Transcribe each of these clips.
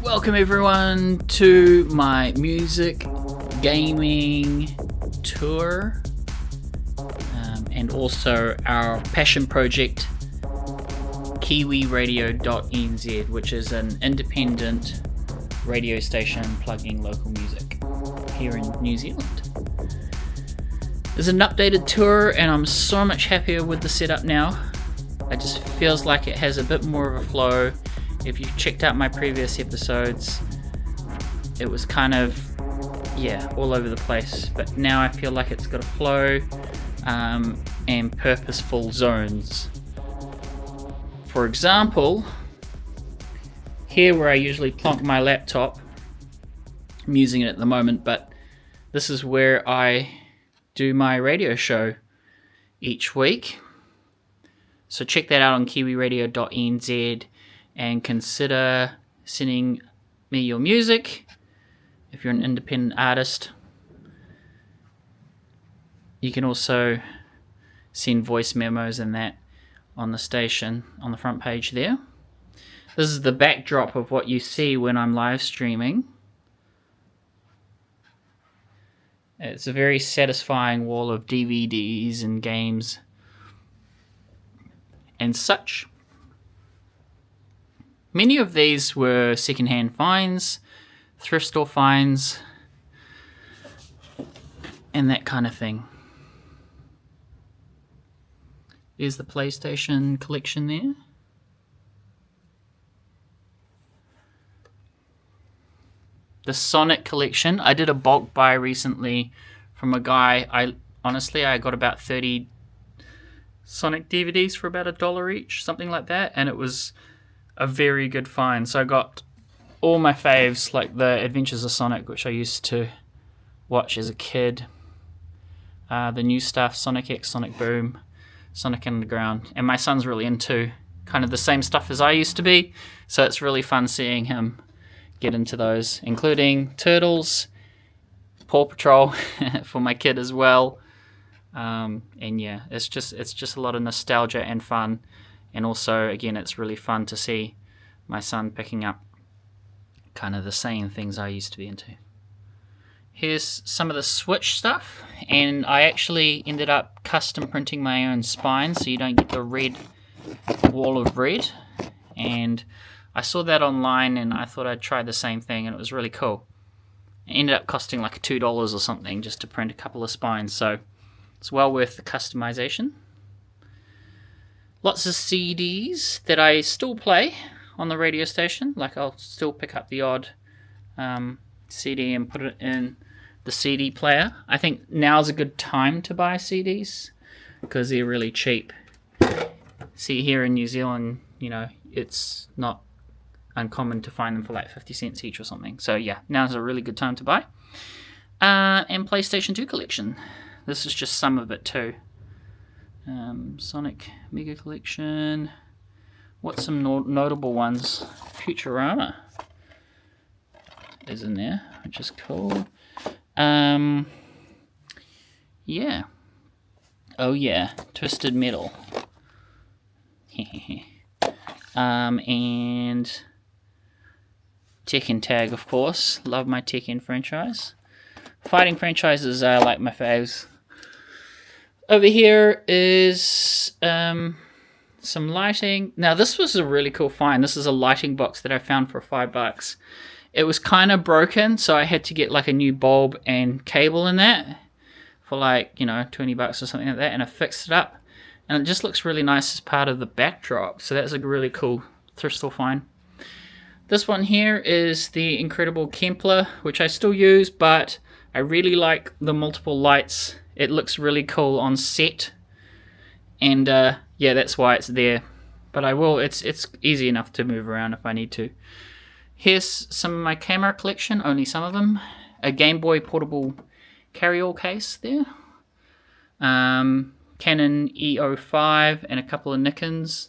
Welcome everyone to my music gaming tour and also our passion project kiwiradio.nz, which is an independent radio station plugging local music here in New Zealand. There's an updated tour and I'm so much happier with the setup now. It just feels like it has a bit more of a flow. If you checked out my previous episodes, it was kind of, all over the place. But now I feel like it's got a flow and purposeful zones. For example, here where I usually plonk my laptop, I'm using it at the moment, but this is where I do my radio show each week. So check that out on kiwiradio.nz. And consider sending me your music if you're an independent artist. You can also send voice memos and that on the station on the front page there. This is the backdrop of what you see when I'm live streaming. It's a very satisfying wall of DVDs and games and such. Many of these were secondhand finds, thrift store finds, and that kind of thing. There's the PlayStation collection there. The Sonic collection. I did a bulk buy recently from a guy. I got about 30 Sonic DVDs for about $1 each, something like that, and it was a very good find. So I got all my faves, like the Adventures of Sonic, which I used to watch as a kid, the new stuff, Sonic X, Sonic Boom, Sonic Underground, and my son's really into kind of the same stuff as I used to be, so it's really fun seeing him get into those, including Turtles, Paw Patrol for my kid as well, and yeah, it's just a lot of nostalgia and fun. And also, again, it's really fun to see my son picking up kind of the same things I used to be into. Here's some of the Switch stuff, and I actually ended up custom printing my own spine so you don't get the red wall of red. And I saw that online and I thought I'd try the same thing, and it was really cool. It ended up costing like $2 or something just to print a couple of spines, so it's well worth the customization. Lots of CDs that I still play on the radio station. Like I'll still pick up the odd CD and put it in the CD player. I think now's a good time to buy CDs because they're really cheap. See, here in New Zealand, it's not uncommon to find them for like 50 cents each or something. So yeah, now's a really good time to buy. And PlayStation 2 collection. This is just some of it too. Sonic Mega Collection. What's some notable ones? Futurama is in there, which is cool. Yeah. Oh yeah, Twisted Metal. And Tekken Tag, of course. Love my Tekken franchise. Fighting franchises are like my faves. Over here is some lighting. Now this was a really cool find. This is a lighting box that I found for $5. It was kind of broken, so I had to get like a new bulb and cable in that for like, $20 or something like that, and I fixed it up. And it just looks really nice as part of the backdrop. So that's a really cool thrift store find. This one here is the incredible Kempler, which I still use, but I really like the multiple lights. It looks really cool on set, and that's why it's there. But I will. It's easy enough to move around if I need to. Here's some of my camera collection, only some of them. A Game Boy portable carry-all case there. Canon E05 and a couple of Nikons.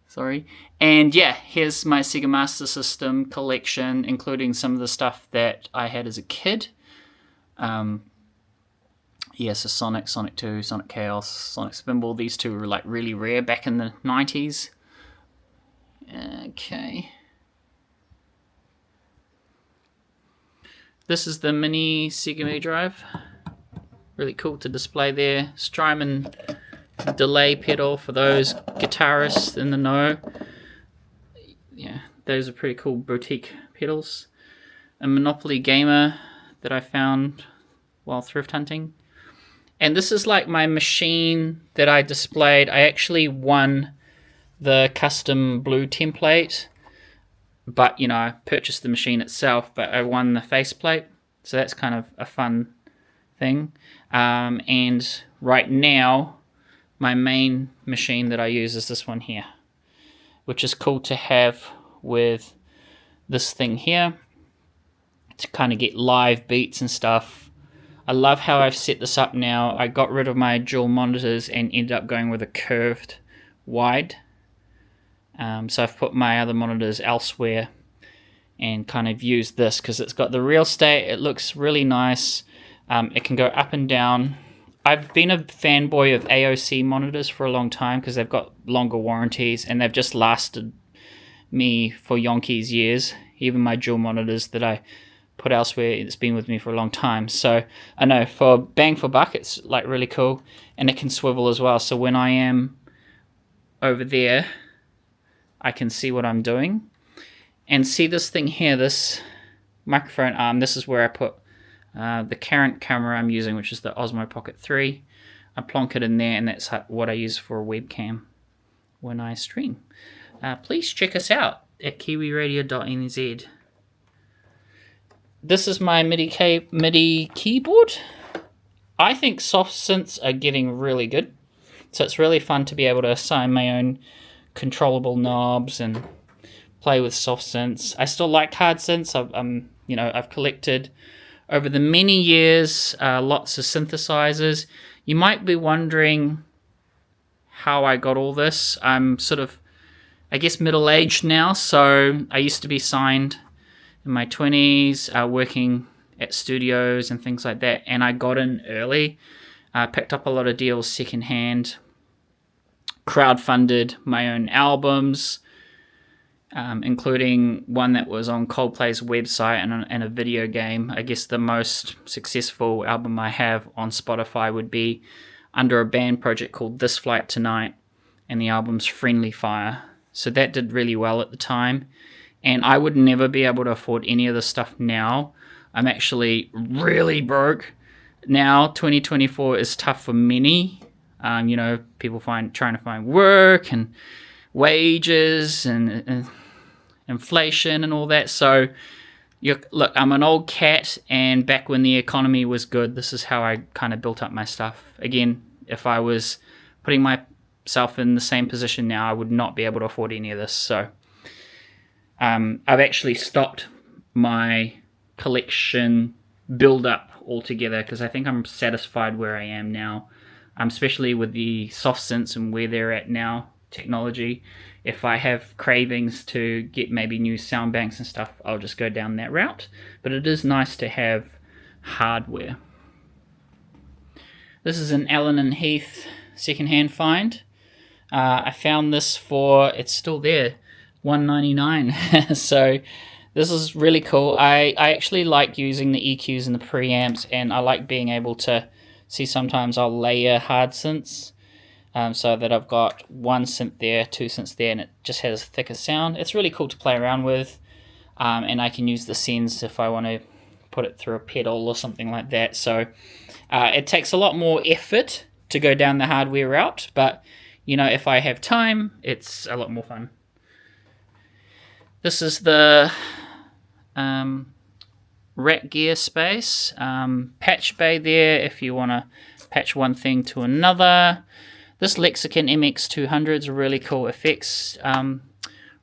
Sorry. And yeah, here's my Sega Master System collection, including some of the stuff that I had as a kid. So Sonic, Sonic 2, Sonic Chaos, Sonic Spinball, these two were like really rare back in the 90s. Okay. This is the mini Sega Mega Drive. Really cool to display there. Strymon delay pedal for those guitarists in the know. Yeah, those are pretty cool boutique pedals. A Monopoly Gamer that I found while thrift hunting. And this is like my machine that I displayed. I actually won the custom blue template, but you know, I purchased the machine itself, but I won the faceplate. So that's kind of a fun thing. And right now, my main machine that I use is this one here, which is cool to have with this thing here to kind of get live beats and stuff. I love how I've set this up now. I got rid of my dual monitors and ended up going with a curved wide. So I've put my other monitors elsewhere and kind of used this because it's got the real estate. It looks really nice. It can go up and down. I've been a fanboy of AOC monitors for a long time because they've got longer warranties and they've just lasted me for yonkies years. Even my dual monitors that I put elsewhere, it's been with me for a long time. So I know for bang for buck, it's like really cool, and it can swivel as well. So when I am over there, I can see what I'm doing. And see this thing here, this microphone arm, this is where I put the current camera I'm using, which is the Osmo Pocket 3. I plonk it in there, and that's what I use for a webcam when I stream. Please check us out at kiwiradio.nz. This is my MIDI keyboard. I think soft synths are getting really good. So it's really fun to be able to assign my own controllable knobs and play with soft synths. I still like hard synths. I've collected over the many years lots of synthesizers. You might be wondering how I got all this. I'm sort of, I guess, middle-aged now. So I used to be signed in my 20s, working at studios and things like that, and I got in early. Picked up a lot of deals secondhand, crowdfunded my own albums, including one that was on Coldplay's website and a video game. I guess the most successful album I have on Spotify would be under a band project called This Flight Tonight, and the album's Friendly Fire. So that did really well at the time. And I would never be able to afford any of this stuff now. I'm actually really broke. Now, 2024 is tough for many. People trying to find work and wages and inflation and all that. So, look, I'm an old cat, and back when the economy was good, this is how I kind of built up my stuff. Again, if I was putting myself in the same position now, I would not be able to afford any of this. So, I've actually stopped my collection build-up altogether because I think I'm satisfied where I am now, especially with the soft synths and where they're at now, technology. If I have cravings to get maybe new sound banks and stuff, I'll just go down that route. But it is nice to have hardware. This is an Allen and Heath secondhand find. I found this for, it's still there, $1.99. So this is really cool. I actually like using the EQs and the preamps, and I like being able to see sometimes I'll layer hard synths so that I've got one synth there, two synths there, and it just has a thicker sound. It's really cool to play around with, and I can use the sends if I want to put it through a pedal or something like that. So it takes a lot more effort to go down the hardware route, but if I have time, it's a lot more fun. This is the rack gear space, patch bay there if you want to patch one thing to another. This Lexicon MX200 is a really cool effects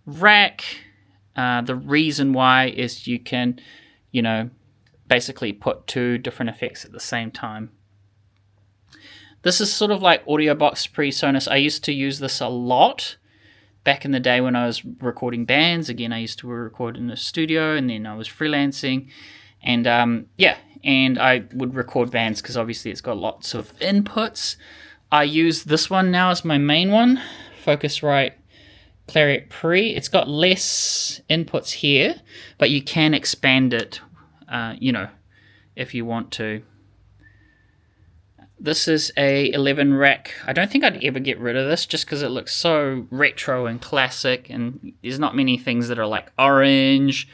rack. The reason why is you can, basically put two different effects at the same time. This is sort of like AudioBox pre-Sonus. I used to use this a lot back in the day when I was recording bands. Again, I used to record in the studio, and then I was freelancing. And and I would record bands because obviously it's got lots of inputs. I use this one now as my main one, Focusrite Clarinet Pre. It's got less inputs here, but you can expand it, you know, if you want to. This is a 11 rack. I don't think I'd ever get rid of this just because it looks so retro and classic, and there's not many things that are like orange.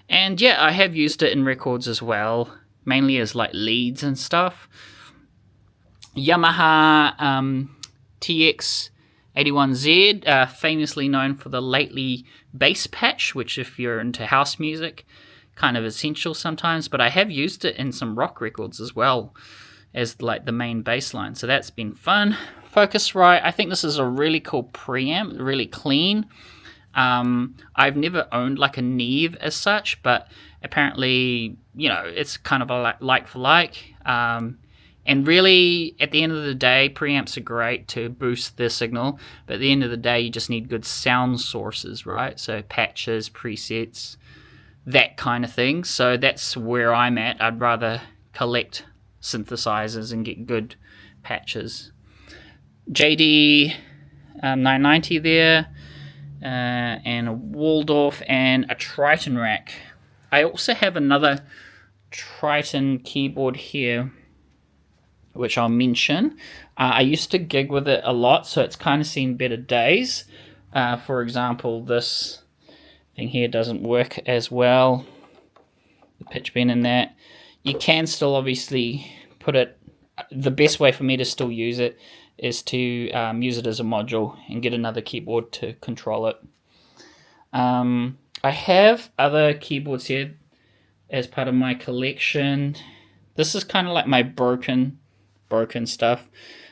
And yeah, I have used it in records as well, mainly as like leads and stuff. Yamaha TX81Z, famously known for the lately bass patch, which if you're into house music, kind of essential sometimes, but I have used it in some rock records as well as like the main bass line, so that's been fun. Focusrite, I think this is a really cool preamp, really clean. I've never owned like a Neve as such, but apparently, you know, it's kind of a like for like. And really, at the end of the day, preamps are great to boost the signal, but at the end of the day, you just need good sound sources, right? So patches, presets, that kind of thing. So that's where I'm at. I'd rather collect synthesizers and get good patches. JD 990 there, and a Waldorf and a Triton rack. I also have another Triton keyboard here, which I'll mention. I used to gig with it a lot, so it's kind of seen better days. For example, this thing here doesn't work as well, the pitch bend in that. You can still obviously put it, the best way for me to still use it is to use it as a module and get another keyboard to control it. I have other keyboards here as part of my collection. This is kind of like my broken stuff.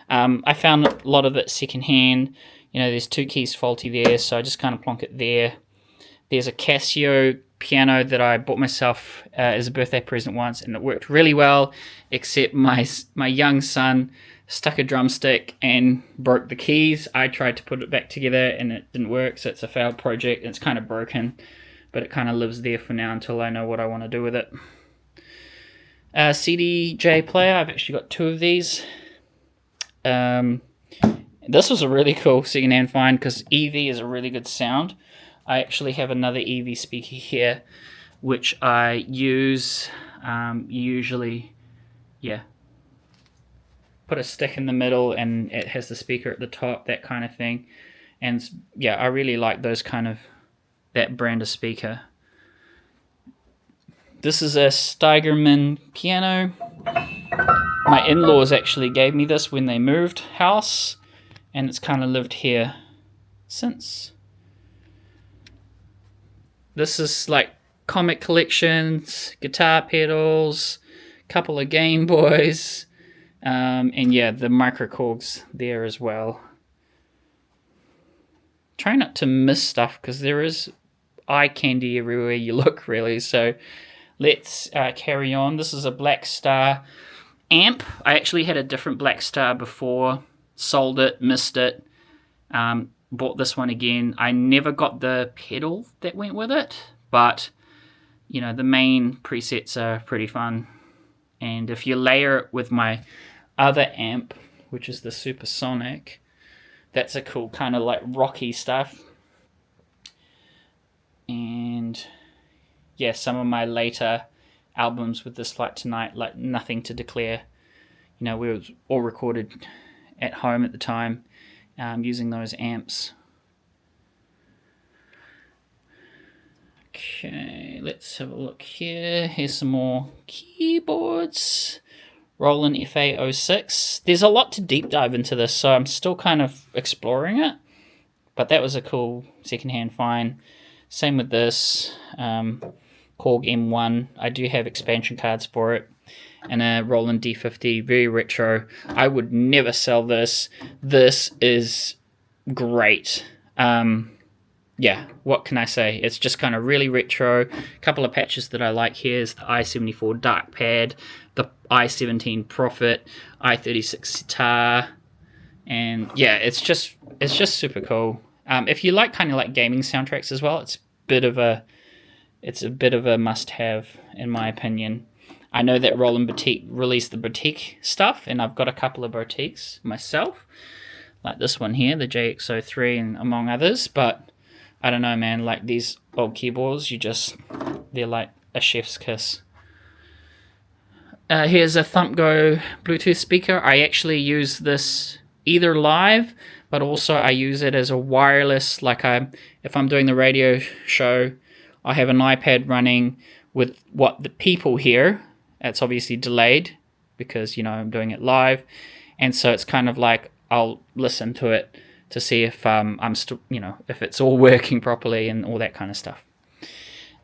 I found a lot of it secondhand. You know, there's 2 keys faulty there, so I just kind of plonk it there. There's a Casio piano that I bought myself as a birthday present once, and it worked really well, except my young son stuck a drumstick and broke the keys. I tried to put it back together and it didn't work, so it's a failed project. It's kind of broken, but it kind of lives there for now until I know what I want to do with it. CDJ player, I've actually got 2 of these. This was a really cool secondhand find because EV is a really good sound. I actually have another EV speaker here, which I use usually, yeah, put a stick in the middle and it has the speaker at the top, that kind of thing. And yeah, I really like those kind of, that brand of speaker. This is a Steigerman piano. My in-laws actually gave me this when they moved house, and it's kind of lived here since. This is like comic collections, guitar pedals, couple of Game Boys, and yeah, the microcorgs there as well. Try not to miss stuff because there is eye candy everywhere you look, really. So let's carry on. This is a Black Star amp. I actually had a different Black Star before, sold it, missed it. Bought this one again. I never got the pedal that went with it, but you know, the main presets are pretty fun. And if you layer it with my other amp, which is the Supersonic, that's a cool kind of like rocky stuff. And yeah, some of my later albums with this, like Tonight, like Nothing to Declare, you know, we were all recorded at home at the time, using those amps. Okay, let's have a look here. Here's some more keyboards. Roland FA06. There's a lot to deep dive into this, so I'm still kind of exploring it. But that was a cool secondhand find. Same with this. Korg M1. I do have expansion cards for it. And a Roland D50, very retro. I would never sell this. This is great. Yeah, what can I say? It's just kind of really retro. A couple of patches that I like here is the i74 Dark Pad, the i17 Prophet, i36 Sitar, and yeah, it's just super cool. If you like kind of like gaming soundtracks as well, it's a bit of a must-have in my opinion. I know that Roland Boutique released the boutique stuff, and I've got a couple of boutiques myself, like this one here, the JX03, and among others. But I don't know, man, like these old keyboards, they're like a chef's kiss. Here's a ThumpGo Bluetooth speaker. I actually use this either live, but also I use it as a wireless, if I'm doing the radio show, I have an iPad running with what the people hear. It's obviously delayed because, I'm doing it live. And so it's kind of like I'll listen to it to see if I'm still, if it's all working properly and all that kind of stuff.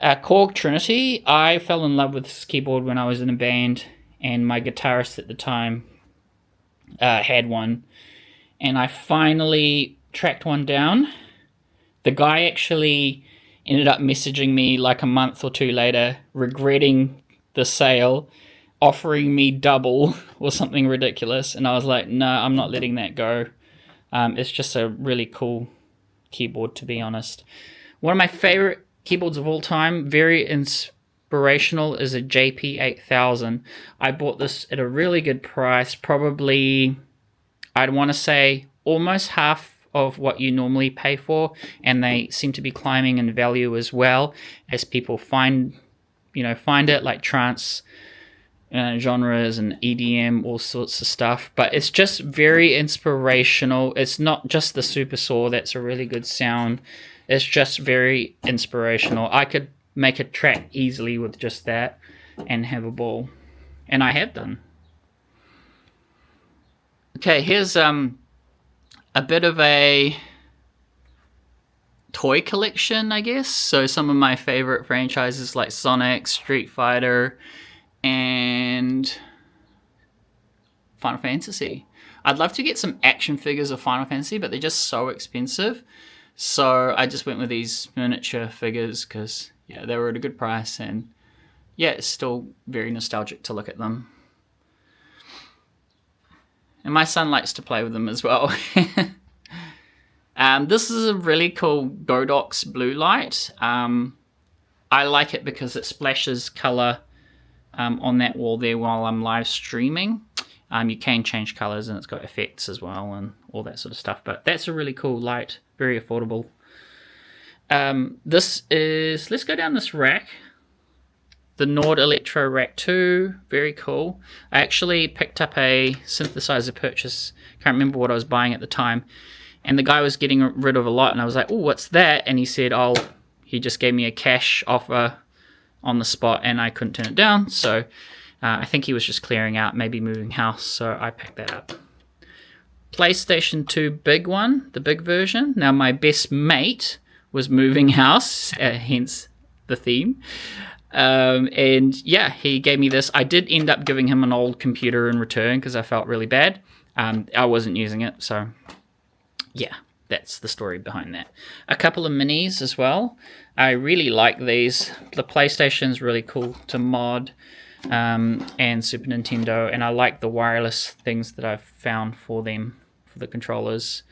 Korg Trinity. I fell in love with this keyboard when I was in a band, and my guitarist at the time had one. And I finally tracked one down. The guy actually ended up messaging me like a month or two later, regretting the sale, offering me double or something ridiculous. And I was like, no, I'm not letting that go. It's just a really cool keyboard, to be honest. One of my favorite keyboards of all time, very inspirational, is a JP8000. I bought this at a really good price, probably, I'd want to say, almost half of what you normally pay for, and they seem to be climbing in value as well as people find it, like trance genres and EDM, all sorts of stuff. But it's just very inspirational. It's not just the Super Saw that's a really good sound. It's just very inspirational. I could make a track easily with just that and have a ball, and I have done. Okay, here's a bit of a toy collection, I guess. So some of my favorite franchises like Sonic, Street Fighter, and Final Fantasy. I'd love to get some action figures of Final Fantasy, but they're just so expensive. So I just went with these miniature figures because, they were at a good price, and it's still very nostalgic to look at them. And my son likes to play with them as well. This is a really cool Godox blue light. I like it because it splashes color on that wall there while I'm live streaming. You can change colors, and it's got effects as well and all that sort of stuff. But that's a really cool light, very affordable. Let's go down this rack. The Nord Electro Rack 2, very cool. I actually picked up a synthesizer purchase. Can't remember what I was buying at the time. And the guy was getting rid of a lot, and I was like, oh, what's that? And he said, he just gave me a cash offer on the spot, and I couldn't turn it down. So I think he was just clearing out, maybe moving house. So I picked that up. PlayStation 2 big one, the big version. Now my best mate was moving house, hence the theme. He gave me this. I did end up giving him an old computer in return because I felt really bad. I wasn't using it, so that's the story behind that. A couple of minis as well. I really like these. The PlayStation's really cool to mod, and Super Nintendo, and I like the wireless things that I've found for them, for the controllers.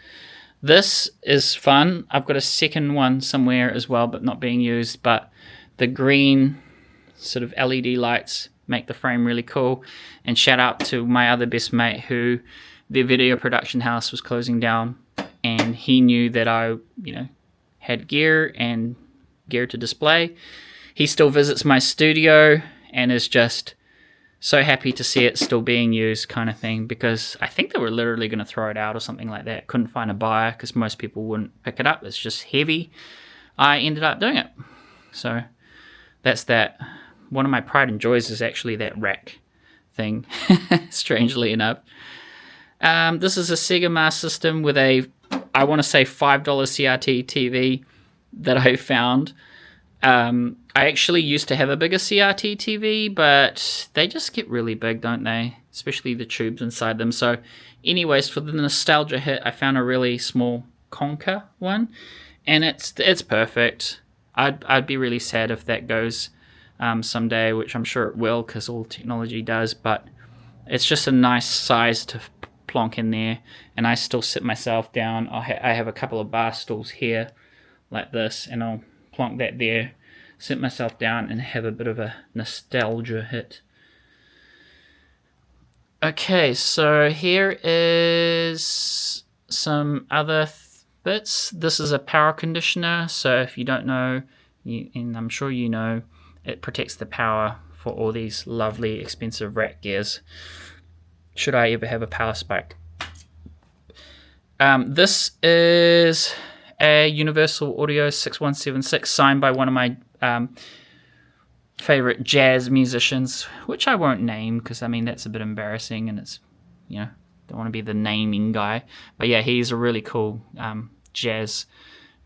This is fun. I've got a second one somewhere as well, but not being used, but the green sort of LED lights make the frame really cool. And shout out to my other best mate who their video production house was closing down, and he knew that I, had gear to display. He still visits my studio and is just so happy to see it still being used, kind of thing, because I think they were literally going to throw it out or something like that. Couldn't find a buyer because most people wouldn't pick it up. It's just heavy. I ended up doing it. So that's that. One of my pride and joys is actually that rack thing, strangely enough. This is a Sega Master System with I want to say $5 CRT TV that I found. I actually used to have a bigger CRT TV, but they just get really big, don't they? Especially the tubes inside them. So anyways, for the nostalgia hit, I found a really small Conker one, and it's perfect. I'd be really sad if that goes someday, which I'm sure it will because all technology does, but it's just a nice size to plonk in there, and I still sit myself down. I have a couple of bar stools here like this, and I'll plonk that there, sit myself down, and have a bit of a nostalgia hit. Okay, so here is some other bits. This is a power conditioner, so if you don't know, and I'm sure you know, it protects the power for all these lovely expensive rack gears, should I ever have a power spike. This is a Universal Audio 6176 signed by one of my favorite jazz musicians, which I won't name because I mean that's a bit embarrassing, and it's, you know, don't want to be the naming guy. But yeah, he's a really cool jazz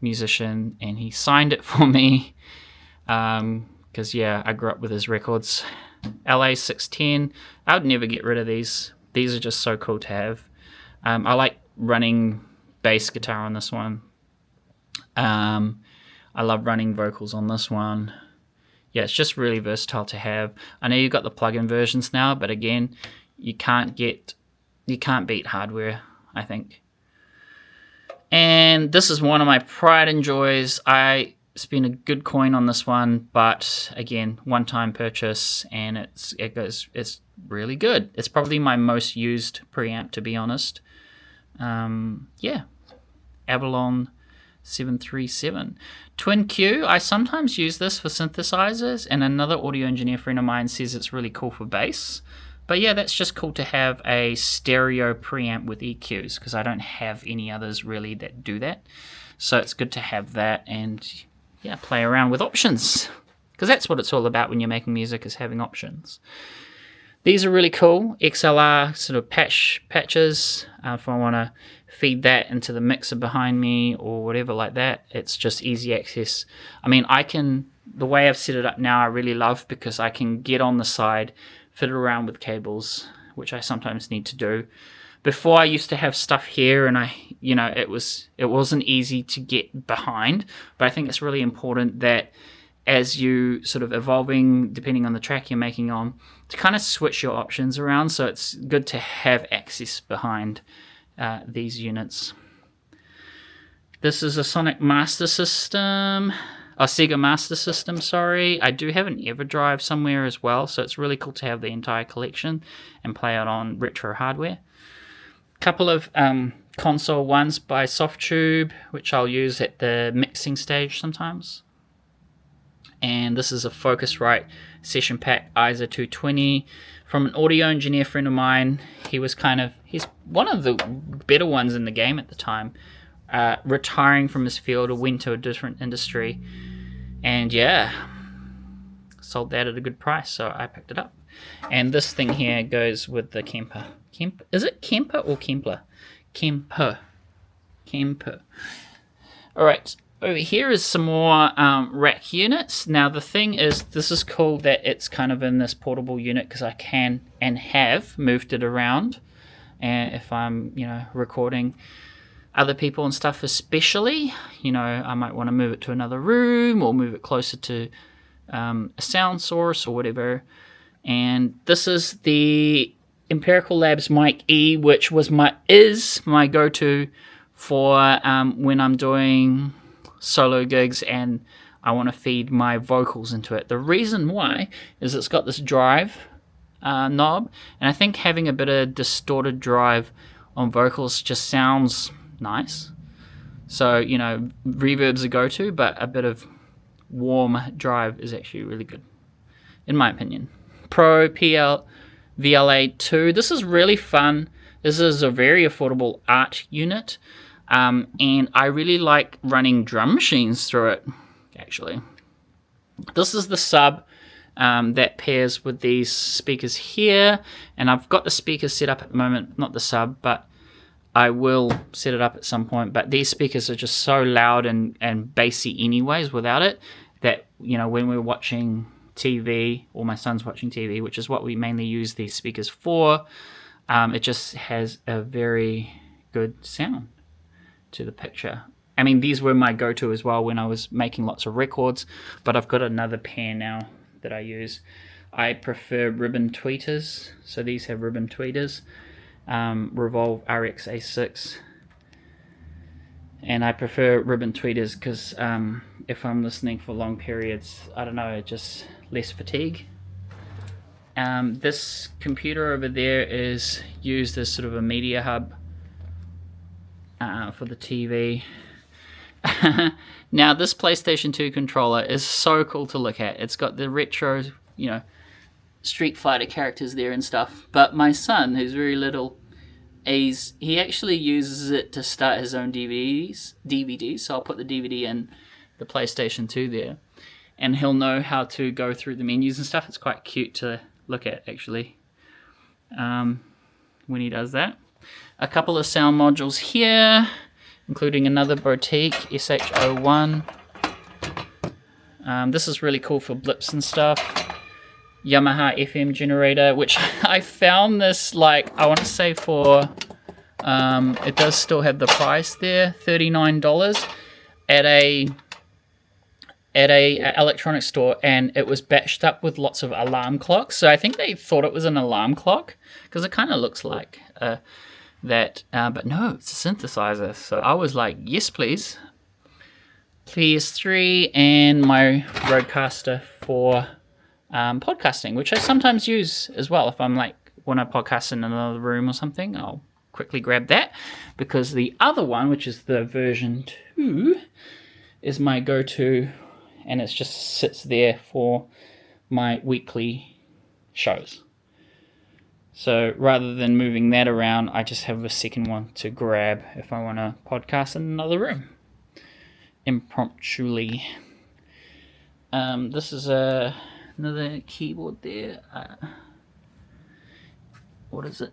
musician, and he signed it for me because yeah, I grew up with his records. LA 610. I would never get rid of these. These are just so cool to have. I like running bass guitar on this one. I love running vocals on this one. Yeah, it's just really versatile to have. I know you've got the plug-in versions now, but again, you can't beat hardware, I think. And this is one of my pride and joys. I spent a good coin on this one, but again, one-time purchase, and it's really good. It's probably my most used preamp, to be honest. Yeah, Avalon 737 Twin Q. I sometimes use this for synthesizers, and another audio engineer friend of mine says it's really cool for bass. But yeah, that's just cool to have a stereo preamp with EQs, because I don't have any others really that do that. So it's good to have that, and yeah, play around with options, because that's what it's all about when you're making music, is having options. These are really cool, XLR sort of patches. If I want to feed that into the mixer behind me or whatever like that, it's just easy access. I mean, the way I've set it up now I really love, because I can get on the side, fiddle around with cables, which I sometimes need to do. Before, I used to have stuff here, and it wasn't easy to get behind, but I think it's really important that as you sort of evolving, depending on the track you're making on, to kind of switch your options around. So it's good to have access behind these units. This is a Sega Master System, sorry. I do have an EverDrive somewhere as well, so it's really cool to have the entire collection and play it on retro hardware. Couple of console ones by Softtube, which I'll use at the mixing stage sometimes. And this is a Focusrite Session Pack ISA 220 from an audio engineer friend of mine. He's one of the better ones in the game at the time, retiring from his field or went to a different industry, and yeah, sold that at a good price, so I picked it up. And this thing here goes with the Kemper. Is it Kemper or Kempler? Kemper. Alright, over here is some more rack units. Now the thing is, this is cool that it's kind of in this portable unit, because I can and have moved it around, and if I'm recording other people and stuff, especially, I might want to move it to another room or move it closer to a sound source or whatever. And this is the Empirical Labs Mic E, which is my go-to for when I'm doing solo gigs and I want to feed my vocals into it. The reason why is it's got this drive knob, and I think having a bit of distorted drive on vocals just sounds nice. So, reverb's a go-to, but a bit of warm drive is actually really good, in my opinion. Pro VLA 2. This is really fun. This is a very affordable art unit, and I really like running drum machines through it, actually. This is the sub that pairs with these speakers here, and I've got the speakers set up at the moment, not the sub, but I will set it up at some point. But these speakers are just so loud and bassy anyways without it, that when we're watching TV, or my son's watching TV, which is what we mainly use these speakers for, it just has a very good sound to the picture. I mean, these were my go-to as well when I was making lots of records, but I've got another pair now that I use. I prefer ribbon tweeters, so these have ribbon tweeters. Revolve RX A6, and I prefer ribbon tweeters because if I'm listening for long periods, I don't know, just less fatigue. This computer over there is used as sort of a media hub. for the TV. Now this PlayStation 2 controller is so cool to look at. It's got the retro, you know, Street Fighter characters there and stuff. But my son, who's very little, he actually uses it to start his own DVDs. So I'll put the DVD in the PlayStation 2 there, and he'll know how to go through the menus and stuff. It's quite cute to look at, actually, when he does that. A couple of sound modules here, including another Boutique SH01. This is really cool for blips and stuff. Yamaha FM generator, which I found this, like, I want to say for, it does still have the price there, $39 at a electronic store, and it was batched up with lots of alarm clocks. So I think they thought it was an alarm clock, because it kind of looks like that, but no, it's a synthesizer. So I was like, yes please. PS3 and my Rodecaster for podcasting, which I sometimes use as well. If I'm like, when I podcast in another room or something, I'll quickly grab that, because the other one, which is the version 2, is my go-to, and it just sits there for my weekly shows. So rather than moving that around, I just have a second one to grab if I want to podcast in another room impromptuly. This is another keyboard there. What is it?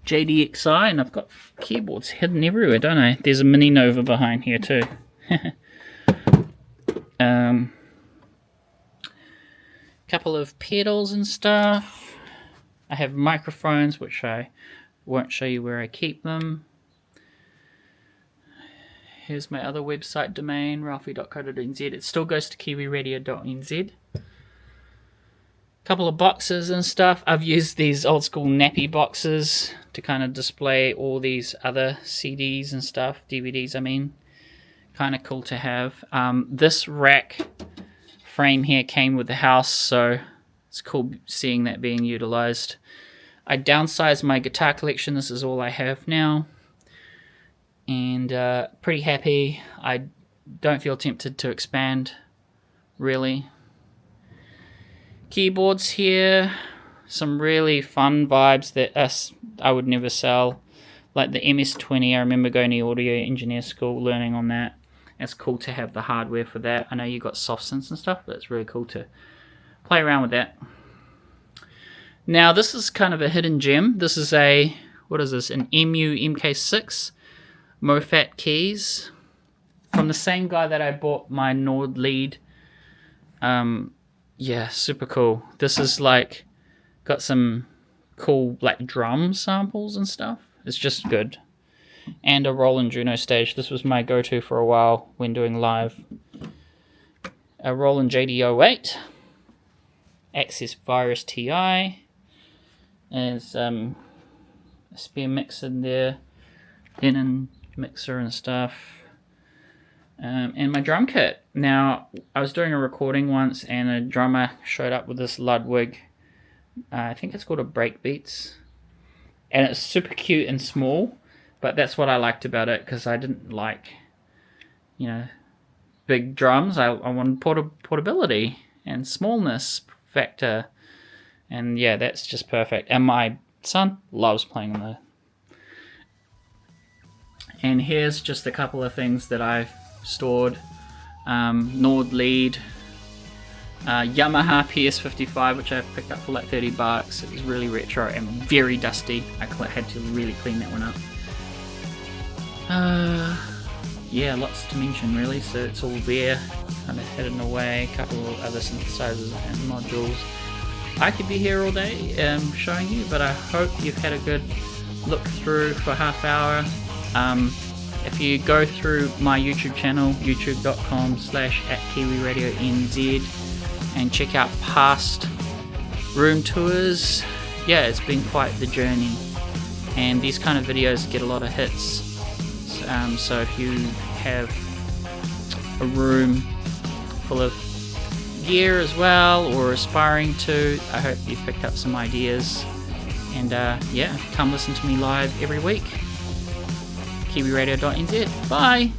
JDXI, and I've got keyboards hidden everywhere, don't I? There's a Mini Nova behind here too. Couple of pedals and stuff. I have microphones, which I won't show you where I keep them. Here's my other website domain, ralphie.co.nz. It still goes to kiwiradio.nz. Couple of boxes and stuff. I've used these old school nappy boxes to kind of display all these other CDs and stuff, DVDs I mean. Kind of cool to have. This rack frame here came with the house, so it's cool seeing that being utilized. I downsized my guitar collection. This is all I have now, and pretty happy. I don't feel tempted to expand, really. Keyboards here, some really fun vibes that I would never sell, like the MS-20. I remember going to audio engineer school, learning on that. It's cool to have the hardware for that. I know you got soft synths and stuff, but it's really cool to play around with that. Now this is kind of a hidden gem. This is a, what is this, an MU MK6 MoFat keys from the same guy that I bought my Nord lead. Yeah, super cool. This is like got some cool like drum samples and stuff. It's just good. And a Roland Juno stage. This was my go-to for a while when doing live. A Roland JD08. Access Virus TI. There's a spare mix in there. Denon mixer and stuff. And my drum kit. Now, I was doing a recording once and a drummer showed up with this Ludwig. I think it's called a Breakbeats. And it's super cute and small. But that's what I liked about it, because I didn't like, you know, big drums. I wanted portability and smallness factor. And yeah, that's just perfect. And my son loves playing on that. And here's just a couple of things that I've stored. Nord lead. Yamaha PS55, which I picked up for like $30. It was really retro and very dusty. I had to really clean that one up. Yeah, lots to mention really, so it's all there, kind of hidden away, a couple of other synthesizers and modules. I could be here all day showing you, but I hope you've had a good look through for half hour. If you go through my YouTube channel, youtube.com/@KiwiRadioNZ, and check out past room tours, yeah, it's been quite the journey, and these kind of videos get a lot of hits. So if you have a room full of gear as well, or aspiring to, I hope you've picked up some ideas. And yeah, come listen to me live every week. kiwiradio.nz. Bye!